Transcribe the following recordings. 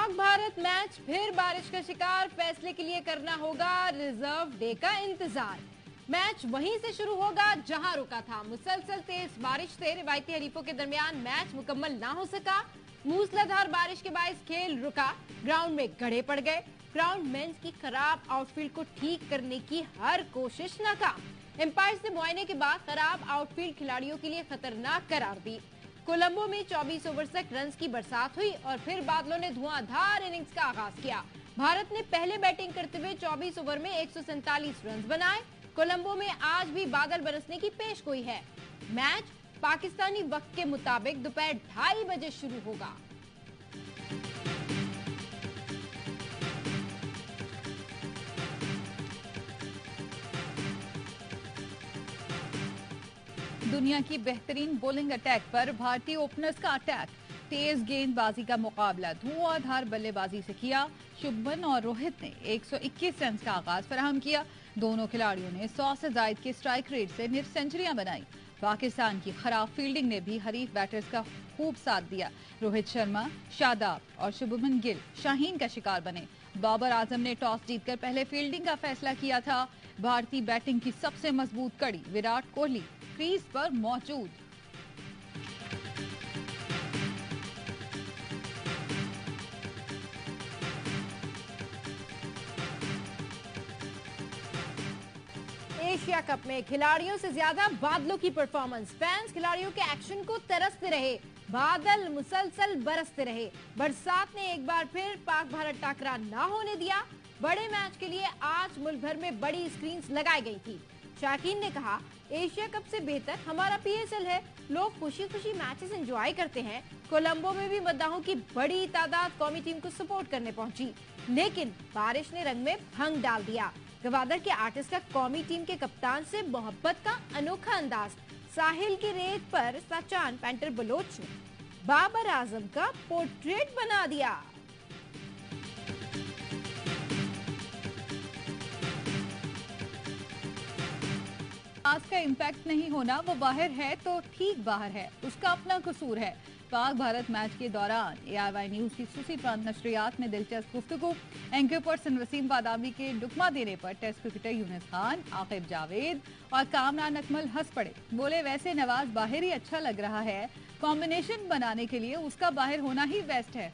Pak Bharat match फिर बारिश का शिकार, फैसले के लिए करना होगा रिजर्व डे का इंतजार। मैच वहीं से शुरू होगा जहां रुका था। मुसलसल तेज बारिश से रिवायती हरीफों के दरमियान मैच मुकम्मल ना हो सका। मूसलाधार बारिश के बायस खेल रुका, ग्राउंड में गड्ढे पड़ गए। ग्राउंड मेंस की खराब आउटफील्ड को ठीक करने की हर कोशिश नाकाम। एम्पायर से मुआयने के बाद खराब आउटफील्ड खिलाड़ियों के लिए खतरनाक करार दी। कोलंबो में 24 ओवर तक रन्स की बरसात हुई और फिर बादलों ने धुआंधार इनिंग्स का आगाज किया। भारत ने पहले बैटिंग करते हुए 24 ओवर में 147 रन्स बनाए। कोलंबो में आज भी बादल बरसने की पेशगोई है। मैच पाकिस्तानी वक्त के मुताबिक दोपहर 2:30 बजे शुरू होगा। दुनिया की बेहतरीन बॉलिंग अटैक पर भारतीय ओपनर्स का अटैक। तेज गेंदबाजी का मुकाबला धुआंधार बल्लेबाजी से किया। शुभमन और रोहित ने 121 रन का आगाज फराहम किया। दोनों खिलाड़ियों ने 100 से जायद के स्ट्राइक रेट से निर सेंचुरियां बनाई। पाकिस्तान की खराब फील्डिंग ने भी हरीफ बैटर्स का खूब साथ दिया। रोहित शर्मा, शादाब और शुभमन गिल शाहीन का शिकार बने। बाबर आजम ने टॉस जीतकर पहले फील्डिंग का फैसला किया था। भारतीय बैटिंग की सबसे मजबूत कड़ी विराट कोहली क्रीज पर मौजूद। एशिया कप में खिलाड़ियों से ज्यादा बादलों की परफॉर्मेंस। फैंस खिलाड़ियों के एक्शन को तरसते रहे। बादल मुसलसल बरसते रहे। बरसात ने एक बार फिर पाक भारत टाकरा ना होने दिया। बड़े मैच के लिए आज मुल्क भर में बड़ी स्क्रीन्स लगाई गई थी। शाकीन ने कहा, एशिया कप से बेहतर हमारा पीएसएल है। लोग खुशी खुशी मैचेस एंजॉय करते हैं। कोलंबो में भी मद्दाहों की बड़ी तादाद कौमी टीम को सपोर्ट करने पहुंची, लेकिन बारिश ने रंग में भंग डाल दिया। गवादर के आर्टिस्ट का कौमी टीम के कप्तान से मोहब्बत का अनोखा अंदाज। साहिल की रेत पर सचान पेंटर बलोच ने बाबर आजम का पोर्ट्रेट बना दिया। आज का इम्पैक्ट नहीं होना, वो बाहर है तो ठीक बाहर है, उसका अपना कसूर है। पाक भारत मैच के दौरान AIY न्यूज की सूसी प्रांत नशरियात में दिलचस्प गुफ्तगू। एंकर पर्सन वसीम बादामी के डुकमा देने पर टेस्ट क्रिकेटर यूनिस खान, आकिब जावेद और कामरान अकमल हंस पड़े। बोले, वैसे नवाज बाहर ही अच्छा लग रहा है, कॉम्बिनेशन बनाने के लिए उसका बाहर होना ही बेस्ट है।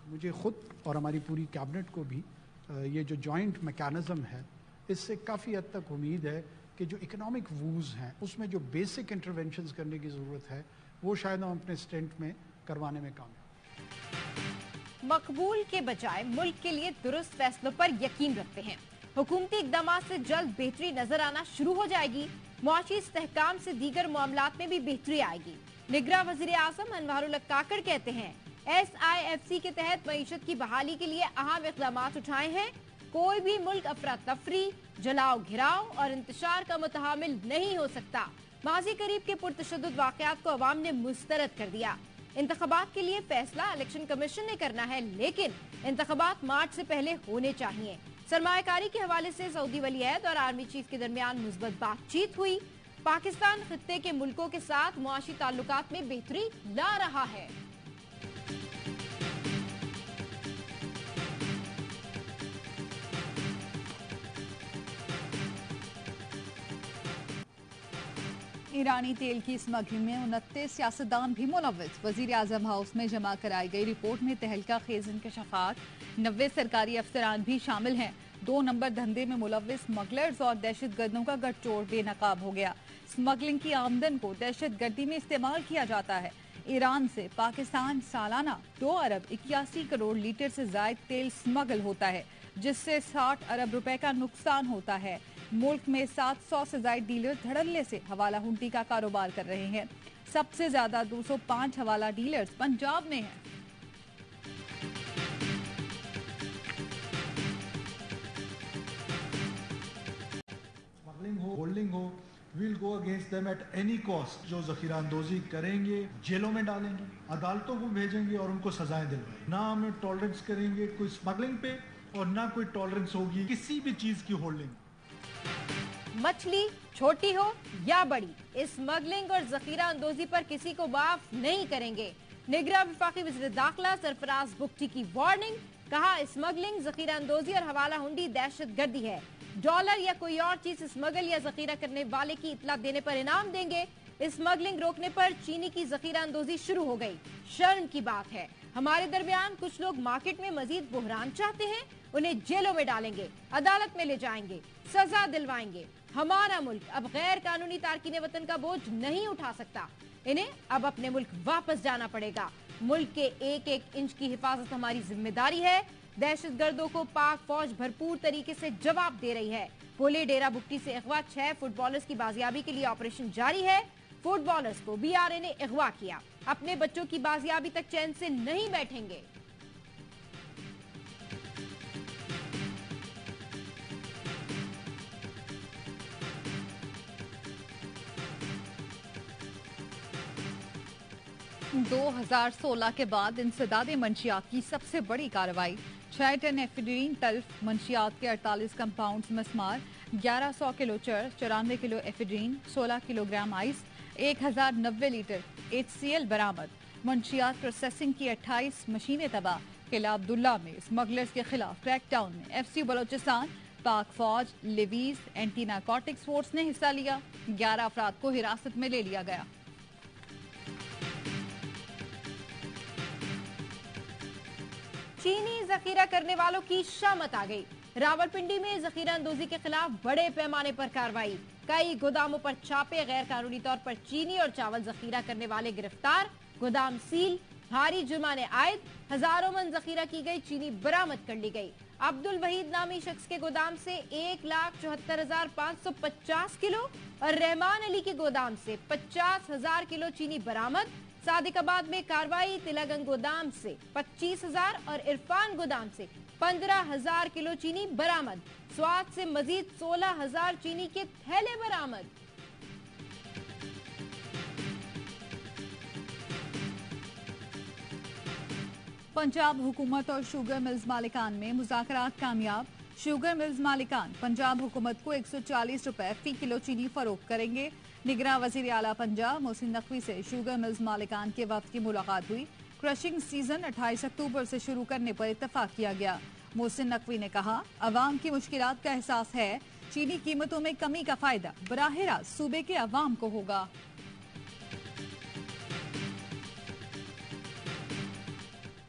मुझे खुद और हमारी पूरी कैबिनेट को भी ये जो जॉइंट मैकेनिज्म है, इससे काफ़ी हद तक उम्मीद है कि जो इकोनॉमिक वूज हैं उसमें जो बेसिक इंटरवेंशंस करने की ज़रूरत है वो शायद हम अपने स्टेंट में करवाने में कामयाब। मकबूल के बजाय मुल्क के लिए दुरुस्त फैसलों पर यकीन रखते हैं। हुकूमती इक़दाम से जल्द बेहतरी नजर आना शुरू हो जाएगी। मुआशी इस्तेहकाम से दीगर मामलात में भी बेहतरी आएगी। निगरां वज़ीर आज़म अनवारुल हक काकड़ कहते हैं, SIFC के तहत मईशत की बहाली के लिए अहम इक़दाम उठाए हैं। कोई भी मुल्क अफरा तफरी, जलाओ घिराव और इंतशार का मुतहामिल नहीं हो सकता। माजी करीब के पुरतशद्दुद वाक़यात को अवाम ने मुस्तरद कर दिया। इंतखाबात के लिए फैसला इलेक्शन कमीशन ने करना है, लेकिन इंतखाबात मार्च से पहले होने चाहिए। सरमायाकारी के हवाले से सऊदी वलीअहद और आर्मी चीफ के दरमियान मुस्बत बातचीत हुई। पाकिस्तान खित्ते के मुल्कों के साथ मुआशी ताल्लुकात में बेहतरी ला रहा है। ईरानी तेल की स्मगलिंग में 29 सियासतदान भी मुलव्वस। वजीर आजम हाउस में जमा कराई गई रिपोर्ट में तहलका खेज इंकशाफात, 90 सरकारी अफसरान भी शामिल हैं। 2 नंबर धंधे में मुलव्वस स्मगलर्स और दहशत गर्दों का गठजोड़ बेनकाब हो गया। स्मगलिंग की आमदन को दहशत गर्दी में इस्तेमाल किया जाता है। ईरान से पाकिस्तान सालाना 2 अरब 81 करोड़ लीटर से ज्यादा तेल स्मगल होता है, जिससे 60 अरब रुपए का नुकसान होता है। मुल्क में 700 से ज्यादा डीलर धड़ल्ले से हवाला हुंडी का कारोबार कर रहे हैं। सबसे ज्यादा 205 हवाला डीलर्स पंजाब में हैं। स्मगलिंग हो, होल्डिंग हो, will go against them at any cost. जो जखीरा अंदोजी करेंगे जेलों में डालेंगे, अदालतों को भेजेंगे और उनको सजाएं दिलवाएंगे। ना हम टॉलरेंस करेंगे कोई स्मगलिंग पे और ना कोई टॉलरेंस होगी किसी भी चीज की होल्डिंग। मछली छोटी हो या बड़ी, स्मगलिंग और जखीरा अंदोजी पर किसी को माफ नहीं करेंगे। निगरां वफाकी वज़ीर दाखिला सरफराज बुगटी की वार्निंग, कहा स्मगलिंग, जखीरा अंदोजी और हवाला हुंडी दहशतगर्दी है। डॉलर या कोई और चीज स्मगल या जखीरा करने वाले की इतला देने पर इनाम देंगे। स्मगलिंग रोकने पर चीनी की जखीरा अंदोजी शुरू हो गई। शर्म की बात है, हमारे दरमियान कुछ लोग मार्केट में मजीद बुहरान चाहते हैं, उन्हें जेलों में डालेंगे, अदालत में ले जाएंगे, सजा दिलवाएंगे। हमारा मुल्क अब गैर कानूनी तारकीन वतन का बोझ नहीं उठा सकता। इन्हें अब अपने मुल्क वापस जाना पड़ेगा। मुल्क के एक एक इंच की हिफाजत हमारी जिम्मेदारी है। दहशतगर्दों को पाक फौज भरपूर तरीके से जवाब दे रही है। बोले डेरा बुगटी से अगवा 6 फुटबॉलर्स की बाजियाबी के लिए ऑपरेशन जारी है। फुटबॉलर्स को बीआरए ने अगवा किया, अपने बच्चों की बाजियाबी तक चैन से नहीं बैठेंगे। – 2016 के बाद इंसदाद मंशियात की सबसे बड़ी कार्रवाई। 6 टन एफेड्रीन तल्फ, मंशियात के 48 कंपाउंड्स मस्मार, 1100 किलो चर्च, 94 kilo ephedrine, 16 kilogram ice, 1090 litre HCl बरामद। मंशियात प्रोसेसिंग की 28 मशीनें तबाह। किला अब्दुल्ला में स्मगलर्स के खिलाफ क्रैकडाउन में FC बलोचिस्तान, पाक फौज, लिवीज, एंटी नारकोटिक्स फोर्स ने हिस्सा लिया। 11 अफराद को हिरासत में ले लिया गया। चीनी जखीरा करने वालों की शामत आ गई। रावलपिंडी में जखीरा अंदोजी के खिलाफ बड़े पैमाने पर कार्रवाई। कई गोदामों पर छापे, गैर कानूनी तौर पर चीनी और चावल जखीरा करने वाले गिरफ्तार, गोदाम सील, भारी जुर्माने आयद, हजारों मन जखीरा की गई चीनी बरामद कर ली गई। अब्दुल वहीद नामी शख्स के गोदाम से 1,74,550 किलो और रहमान अली के गोदाम से 50,000 किलो चीनी बरामद। सादिकाबाद में कार्रवाई, तिलागंग गोदाम से 25,000 और इरफान गोदाम से 15,000 किलो चीनी बरामद। स्वाद से मजीद 16,000 चीनी के थैले बरामद। पंजाब हुकूमत और शुगर मिल्स मालिकान में मुज़ाकरात कामयाब। शुगर मिल्स मालिकान पंजाब हुकूमत को 140 रुपए फी किलो चीनी फरोख्त करेंगे। निगरां वज़ीर आला पंजाब मोहसिन नकवी से शुगर मिल्स मालिकान के वफ्द की मुलाकात हुई। क्रशिंग सीजन 28 अक्टूबर से शुरू करने पर इत्तफाक किया गया। मोहसिन नकवी ने कहा, अवाम की मुश्किलात का एहसास है, चीनी कीमतों में कमी का फायदा बराह रास्त सूबे के अवाम को होगा।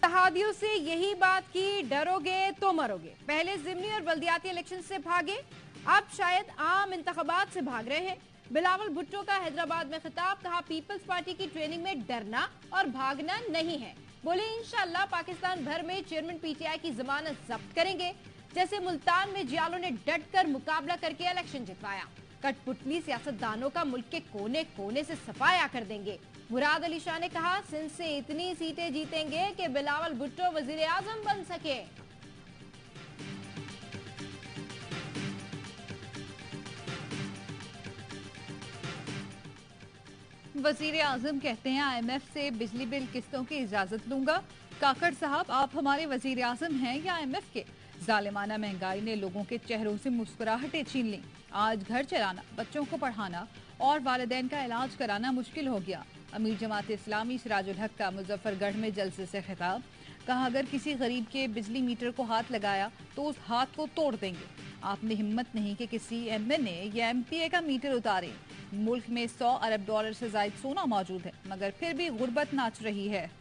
इत्तेहादियों से यही बात की, डरोगे तो मरोगे। पहले ज़िमनी और बल्दियाती इलेक्शन से भागे, अब शायद आम इंतखाबात से भाग रहे हैं। बिलावल भुट्टो का हैदराबाद में खिताब, कहा पीपल्स पार्टी की ट्रेनिंग में डरना और भागना नहीं है। बोले इंशाअल्लाह पाकिस्तान भर में चेयरमैन PTI की जमानत जब्त करेंगे। जैसे मुल्तान में जियालों ने डट कर मुकाबला करके इलेक्शन जितवाया, कठपुतली सियासतदानों का मुल्क के कोने कोने से सफाया कर देंगे। मुराद अली शाह ने कहा, सिंध से इतनी सीटें जीतेंगे कि बिलावल भुट्टो वजीर आजम बन सके। वजीर आजम कहते हैं, IMF से बिजली बिल किस्तों की इजाजत लूंगा। काकड़ साहब, आप हमारे वजीर आजम हैं या IMF के? जालिमाना महंगाई ने लोगों के चेहरों से मुस्कुराहटें छीन ली। आज घर चलाना, बच्चों को पढ़ाना और वालिदैन का इलाज कराना मुश्किल हो गया। अमीर जमात इस्लामी सिराजुल हक का मुजफ्फरगढ़ में जलसे से खिताब, कहा अगर किसी गरीब के बिजली मीटर को हाथ लगाया तो उस हाथ को तोड़ देंगे। आपने हिम्मत नहीं कि किसी MNA या MPA का मीटर उतारे। मुल्क में 100 अरब डॉलर से ज्यादा सोना मौजूद है, मगर फिर भी गुर्बत नाच रही है।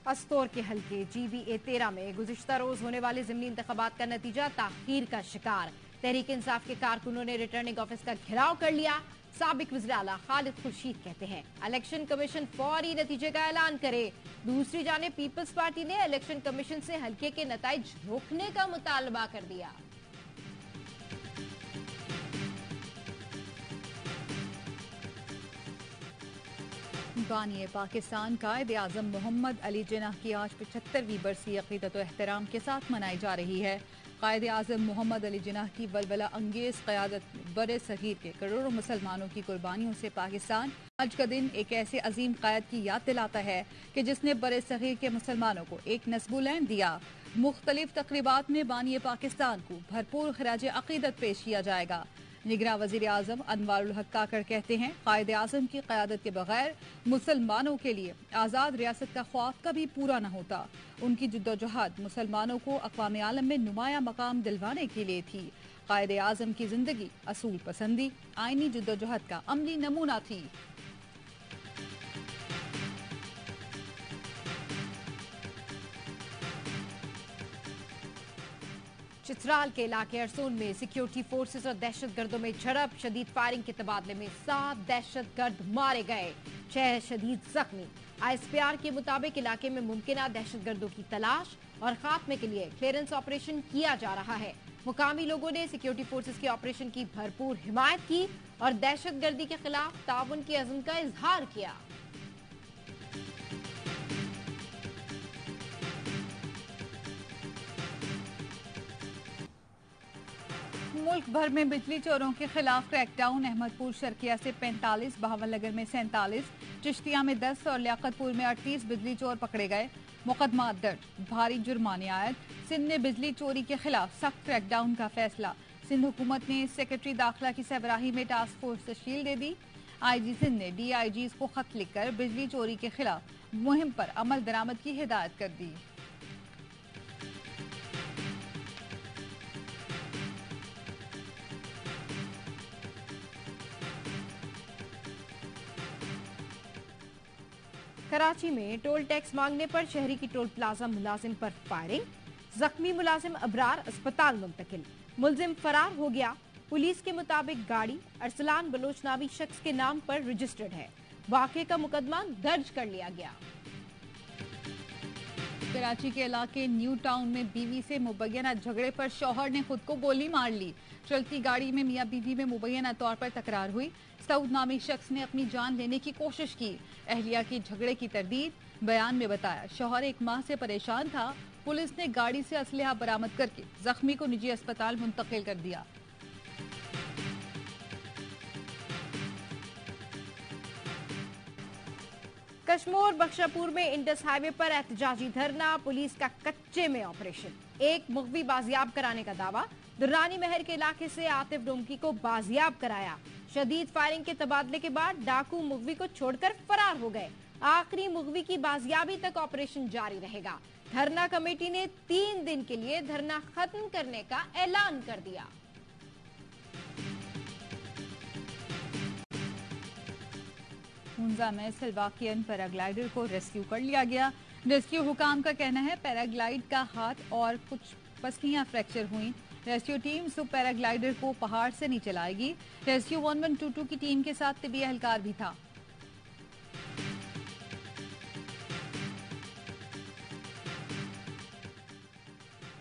अस्तोर के हल्के GBA 13 में गुज़िश्ता रोज होने वाले ज़िमनी इंतखाबात का नतीजा ताखीर का शिकार। तहरीक इंसाफ के कारकुनों ने रिटर्निंग ऑफिस का घेराव कर लिया। साबिक वज़ीर आला खालिद खुर्शीद कहते हैं, इलेक्शन कमीशन फौरी नतीजे का ऐलान करे। दूसरी जानिब पीपल्स पार्टी ने इलेक्शन कमीशन से हल्के के नताइज रोकने का मुतालबा कर दिया। बानी पाकिस्तान कायदे आज़म मोहम्मद अली जिन्नाह की आज 75वीं बरसी अक़ीदत व एहतराम के साथ मनाई जा रही है। कायदे आज़म मोहम्मद अली जिन्नाह की वलवला अंगेज़ क़यादत में बड़े सगीर के करोड़ों मुसलमानों की कुर्बानियों से पाकिस्तान आज का दिन एक ऐसे अजीम कायद की याद दिलाता है कि जिसने बड़े सगीर के मुसलमानों को एक नस्बुलैंड दिया। मुख्तलिफ तकरीबात में बानी पाकिस्तान को भरपूर खराज अकीदत पेश किया जाएगा। निगरान वजीर आजम अनवारुल हक काकड़ कहते हैं, कायद आजम की क़यादत के बगैर मुसलमानों के लिए आज़ाद रियासत का ख्वाब कभी पूरा न होता। उनकी जद्दोजहद मुसलमानों को अक़वाम आलम में नुमाया मकाम दिलवाने के लिए थी। कायद आजम की जिंदगी असूल पसंदी, आईनी जद्दोजहद का अमली नमूना थी। चित्राल के इलाके अरसून में सिक्योरिटी फोर्सेस और दहशतगर्दों में झड़प, शदीद फायरिंग के तबादले में 7 दहशतगर्द मारे गए, 6 शदीद जख्मी। ISPR के मुताबिक इलाके में मुमकिन दहशतगर्दों की तलाश और खात्मे के लिए क्लियरेंस ऑपरेशन किया जा रहा है। मुकामी लोगों ने सिक्योरिटी फोर्सेस के ऑपरेशन की भरपूर हिमायत की और दहशतगर्दी के खिलाफ ताउन की अज़्म का इजहार किया। मुल्क भर में बिजली चोरों के खिलाफ क्रैकडाउन। अहमदपुर शर्किया से 45, बहावलनगर में 47, चिश्तिया में 10 और लियाकतपुर में 38 बिजली चोर पकड़े गए। मुकदमा दर्ज, भारी जुर्माने आयद। सिंध में बिजली चोरी के खिलाफ सख्त क्रैकडाउन का फैसला। सिंध हुकूमत ने सेक्रेटरी दाखिला की सरबराही में टास्क फोर्स तश्कील दे दी। IG सिंध ने DIGs को खत लिखकर बिजली चोरी के खिलाफ मुहिम पर अमल दरामद की हिदायत कर दी। कराची में टोल टैक्स मांगने पर शहरी की टोल प्लाजा मुलाजिम पर फायरिंग, जख्मी मुलाजिम अबरार अस्पताल मुंतकिल, मुलजिम फरार हो गया। पुलिस के मुताबिक गाड़ी अरसलान बलोच नामी शख्स के नाम पर रजिस्टर्ड है। वाक़े का मुकदमा दर्ज कर लिया गया। कराची के इलाके न्यू टाउन में बीवी से मुबैना झगड़े पर शौहर ने खुद को गोली मार ली। चलती गाड़ी में मियां बीवी में मुबैना तौर पर तकरार हुई। सऊद नामी शख्स ने अपनी जान लेने की कोशिश की। अहलिया की झगड़े की तरदीद, बयान में बताया शौहर 1 माह से परेशान था। पुलिस ने गाड़ी से असलहा बरामद करके जख्मी को निजी अस्पताल मुंतकिल कर दिया। कश्मीर बख्शापुर में इंडस हाईवे पर एहतजाजी धरना, पुलिस का कच्चे में ऑपरेशन। एक मुखबी बाजियाब कराने का दावा। दुर्रानी महर के इलाके से आतिफ डोमकी को बाजियाब कराया। शदीद फायरिंग के तबादले के बाद डाकू मुखबी को छोड़कर फरार हो गए। आखिरी मुखबी की बाजियाबी तक ऑपरेशन जारी रहेगा। धरना कमेटी ने 3 दिन के लिए धरना खत्म करने का ऐलान कर दिया। हुंजा में स्लोवाकियन पैराग्लाइडर को रेस्क्यू कर लिया गया। रेस्क्यू हुकाम का कहना है पैराग्लाइड का हाथ और कुछ पसलियां फ्रैक्चर हुई। रेस्क्यू टीम सुब पैराग्लाइडर को पहाड़ से नीचे लाएगी। रेस्क्यू 1122 की टीम के साथ तिबी एहलकार भी था।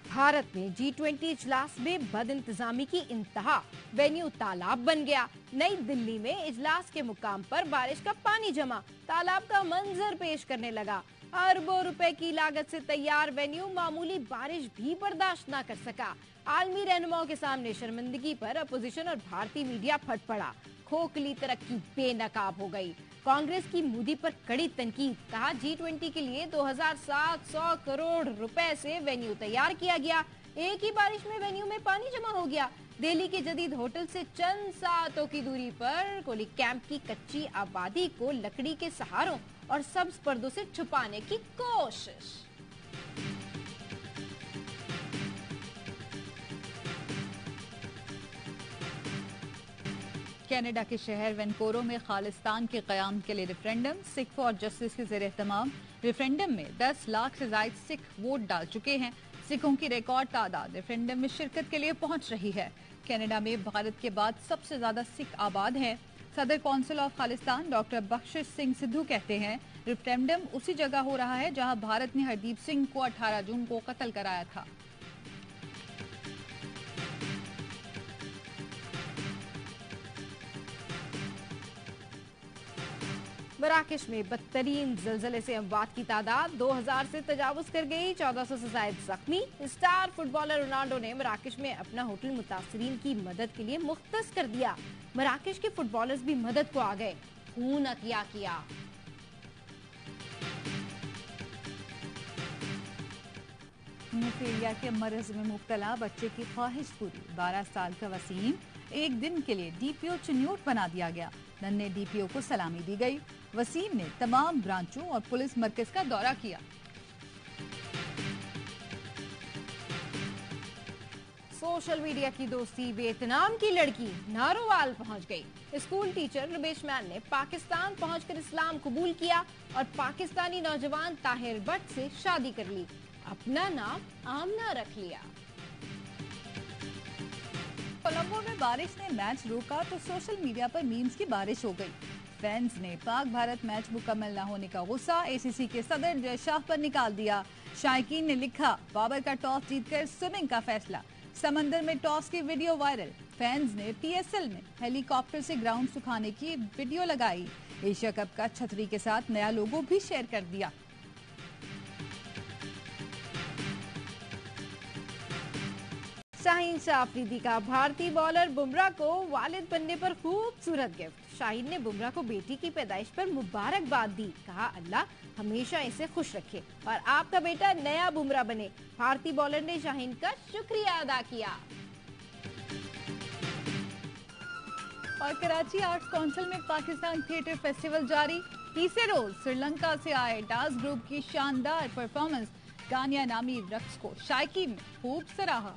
भारत में G20 इजलास में बदइंतजामी की इंतहा, वेन्यू तालाब बन गया। नई दिल्ली में इजलास के मुकाम पर बारिश का पानी जमा, तालाब का मंजर पेश करने लगा। अरबों रुपए की लागत से तैयार वेन्यू मामूली बारिश भी बर्दाश्त न कर सका। आलमी रहनुमाओं के सामने शर्मिंदगी पर अपोजिशन और भारतीय मीडिया फट पड़ा। खोखली तरक्की बेनकाब हो गई। कांग्रेस की मोदी पर कड़ी तनकीद, कहा G20 के लिए 2700 करोड़ रुपए से वेन्यू तैयार किया गया, एक ही बारिश में वेन्यू में पानी जमा हो गया। दिल्ली के जदीद होटल से चंद सातों की दूरी पर कोली कैंप की कच्ची आबादी को लकड़ी के सहारों और सब्ज पर्दों से छुपाने की कोशिश। कनाडा के शहर वैनकोरो में खालिस्तान के क़याम के लिए रेफरेंडम, सिख फॉर जस्टिस के ज़ेर एहतमाम। रेफरेंडम में 10 लाख से ज़ायद सिख वोट डाल चुके हैं। सिखों की रिकॉर्ड तादाद रेफरेंडम में शिरकत के लिए पहुंच रही है। कनाडा में भारत के बाद सबसे ज्यादा सिख आबाद हैं। सदर कौंसिल ऑफ खालिस्तान डॉक्टर बख्शिश सिंह सिद्धू कहते हैं रेफरेंडम उसी जगह हो रहा है जहां भारत ने हरदीप सिंह को 18 जून को कत्ल कराया था। मराकश में बदतरीन ज़लज़ले से अमवात की तादाद 2000 से तजावुज कर गई, 1400 से ज़ायद जख्मी। स्टार फुटबॉलर रोनाल्डो ने मराकश में अपना होटल मुतासरीन की मदद के लिए मुख्तस कर दिया। मराकश के फुटबॉलर्स भी मदद को आ गए। खून अतिया किया। हीमोफीलिया के मर्ज में मुब्तला बच्चे की ख्वाहिश पूरी। 12 साल का वसीम एक दिन के लिए डीपीओ चिन्यूट बना दिया गया। नन्हे डीपीओ को सलामी दी गई। वसीम ने तमाम ब्रांचों और पुलिस मरकज का दौरा किया। सोशल मीडिया की दोस्ती वियतनाम की लड़की नारोवाल पहुंच गई। स्कूल टीचर रुबेश मैन ने पाकिस्तान पहुंचकर इस्लाम कबूल किया और पाकिस्तानी नौजवान ताहिर भट्ट से शादी कर ली। अपना नाम आमना रख लिया। कोलंबो में बारिश ने मैच रोका तो सोशल मीडिया पर मीम्स की बारिश हो गई। फैंस ने पाक भारत मैच मुकम्मल न होने का गुस्सा एसीसी के सदर जय शाह पर निकाल दिया। शायकीन ने लिखा, बाबर का टॉस जीतकर स्विमिंग का फैसला। समंदर में टॉस की वीडियो वायरल। फैंस ने पीएसएल में हेलीकॉप्टर से ग्राउंड सुखाने की वीडियो लगाई। एशिया कप का छतरी के साथ नया लोगो भी शेयर कर दिया। शाहीन शाह अफरीदी का भारतीय बॉलर बुमराह को वालिद बनने पर खूबसूरत गिफ्ट। शाहीन ने बुमराह को बेटी की पैदाइश पर मुबारकबाद दी। कहा, अल्लाह हमेशा इसे खुश रखे और आपका बेटा नया बुमराह बने। भारतीय बॉलर ने शाहीन का शुक्रिया अदा किया। और कराची आर्ट्स काउंसिल में पाकिस्तान थिएटर फेस्टिवल जारी। तीसरे रोज श्रीलंका से आए डांस ग्रुप की शानदार परफॉर्मेंस गानिया नामी रक्स को शायकीन ने खूब सराहा।